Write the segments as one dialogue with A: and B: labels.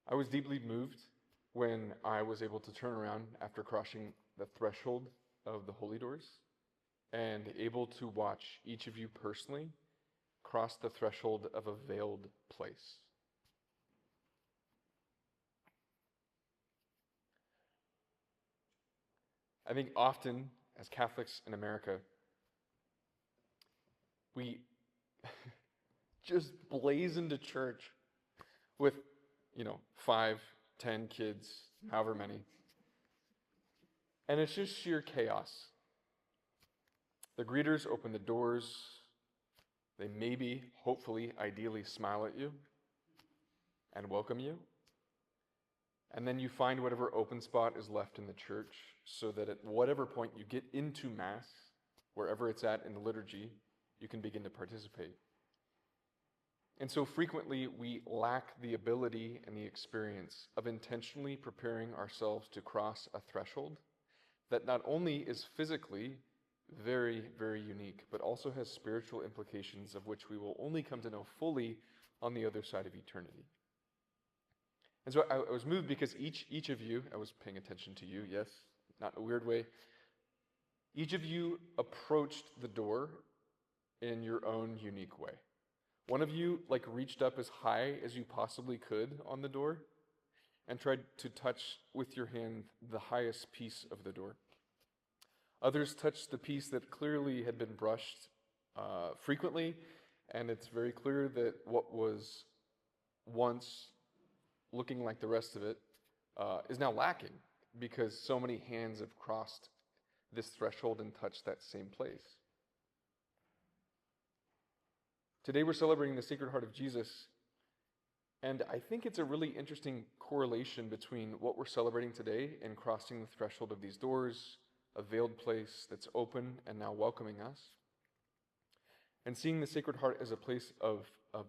A: I was deeply moved when I was able to turn around after crossing the threshold of the holy doors and able to watch each of you personally cross the threshold of a veiled place. I think often, as Catholics in America, we just blaze into church with, 5, 10 kids, however many. And it's just sheer chaos. The greeters open the doors. They maybe, hopefully, ideally smile at you and welcome you. And then you find whatever open spot is left in the church so that at whatever point you get into Mass, wherever it's at in the liturgy, you can begin to participate. And so frequently we lack the ability and the experience of intentionally preparing ourselves to cross a threshold that not only is physically very, very unique, but also has spiritual implications of which we will only come to know fully on the other side of eternity. And so I was moved because each of you, I was paying attention to you, yes, not in a weird way, each of you approached the door in your own unique way. One of you reached up as high as you possibly could on the door and tried to touch with your hand the highest piece of the door. Others touched the piece that clearly had been brushed frequently, and it's very clear that what was once looking like the rest of it is now lacking because so many hands have crossed this threshold and touched that same place. Today we're celebrating the Sacred Heart of Jesus, and I think it's a really interesting correlation between what we're celebrating today and crossing the threshold of these doors, a veiled place that's open and now welcoming us, and seeing the Sacred Heart as a place of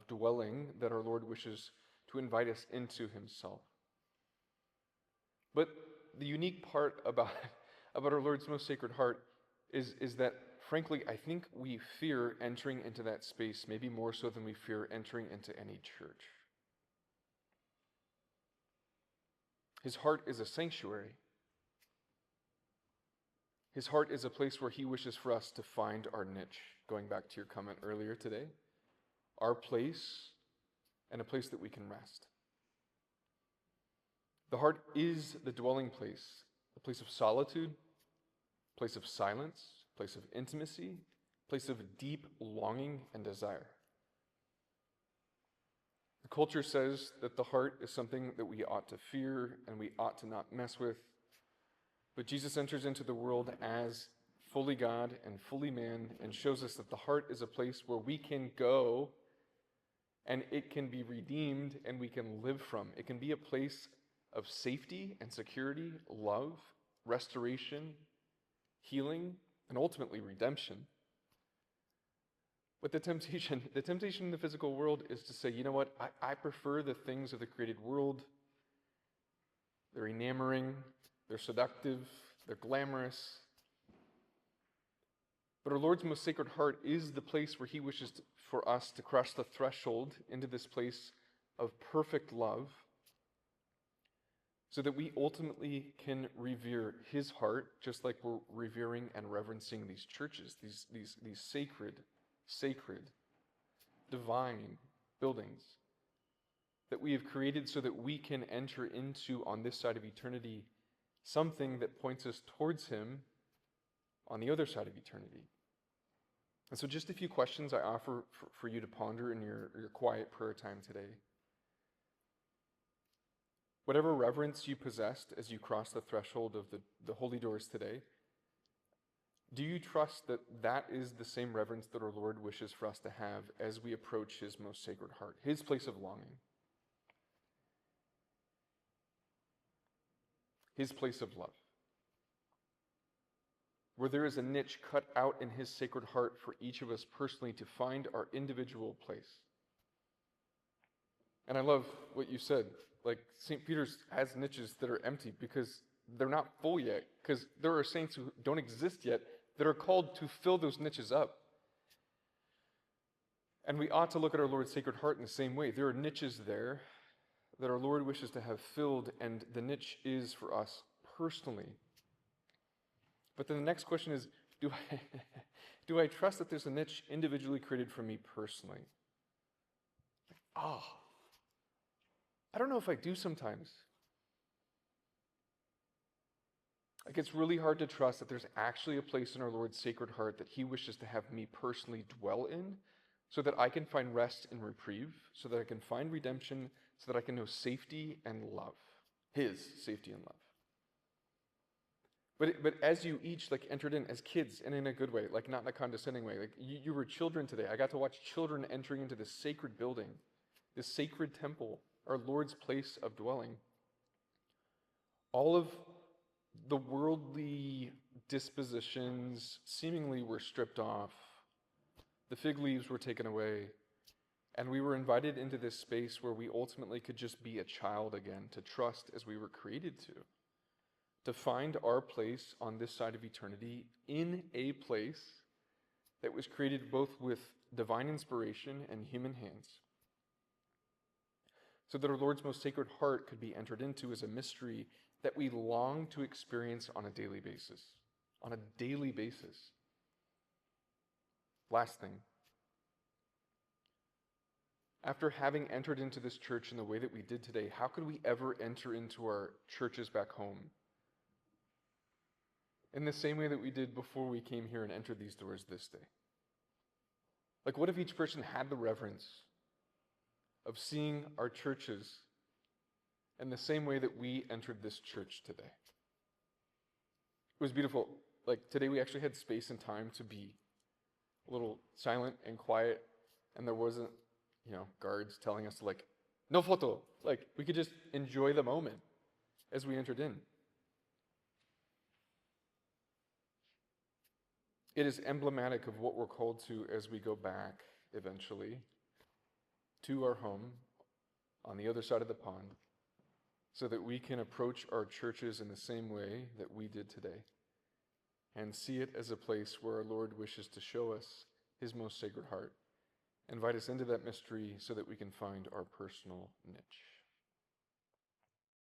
A: dwelling that our Lord wishes to invite us into himself. But the unique part about our Lord's most Sacred Heart is that, frankly, I think we fear entering into that space, maybe more so than we fear entering into any church. His heart is a sanctuary. His heart is a place where he wishes for us to find our niche, going back to your comment earlier today, our place and a place that we can rest. The heart is the dwelling place, a place of solitude, place of silence, place of intimacy, place of deep longing and desire. The culture says that the heart is something that we ought to fear and we ought to not mess with. But Jesus enters into the world as fully God and fully man and shows us that the heart is a place where we can go and it can be redeemed and we can live from. It can be a place of safety and security, love, restoration, healing, and ultimately redemption. But the temptation in the physical world is to say, you know what, I prefer the things of the created world. They're enamoring, they're seductive, they're glamorous. But our Lord's most Sacred Heart is the place where he wishes for us to cross the threshold into this place of perfect love, so that we ultimately can revere his heart, just like we're revering and reverencing these churches, these sacred, divine buildings that we have created so that we can enter into, on this side of eternity, something that points us towards him on the other side of eternity. And so just a few questions I offer for you to ponder in your quiet prayer time today. Whatever reverence you possessed as you crossed the threshold of the holy doors today, do you trust that that is the same reverence that our Lord wishes for us to have as we approach his most Sacred Heart, his place of longing, his place of love, where there is a niche cut out in his Sacred Heart for each of us personally to find our individual place? And I love what you said. St. Peter's has niches that are empty because they're not full yet, because there are saints who don't exist yet that are called to fill those niches up. And we ought to look at our Lord's Sacred Heart in the same way. There are niches there that our Lord wishes to have filled, and the niche is for us personally. But then the next question is, do I, do I trust that there's a niche individually created for me personally? I don't know if I do sometimes. Like, it's really hard to trust that there's actually a place in our Lord's Sacred Heart that he wishes to have me personally dwell in, so that I can find rest and reprieve, so that I can find redemption, so that I can know safety and love. His safety and love. But as you each entered in as kids, and in a good way, not in a condescending way, you were children today. I got to watch children entering into this sacred building, this sacred temple, our Lord's place of dwelling. All of the worldly dispositions seemingly were stripped off. The fig leaves were taken away, and we were invited into this space where we ultimately could just be a child again, to trust as we were created to find our place on this side of eternity in a place that was created both with divine inspiration and human hands, so that our Lord's most sacred heart could be entered into as a mystery that we long to experience on a daily basis. On a daily basis. Last thing. After having entered into this church in the way that we did today, how could we ever enter into our churches back home in the same way that we did before we came here and entered these doors this day? What if each person had the reverence of seeing our churches in the same way that we entered this church today? It was beautiful. Today we actually had space and time to be a little silent and quiet, and there wasn't, guards telling us to no photo. We could just enjoy the moment as we entered in. It is emblematic of what we're called to as we go back, eventually, to our home on the other side of the pond, so that we can approach our churches in the same way that we did today, and see it as a place where our Lord wishes to show us his most sacred heart, invite us into that mystery so that we can find our personal niche.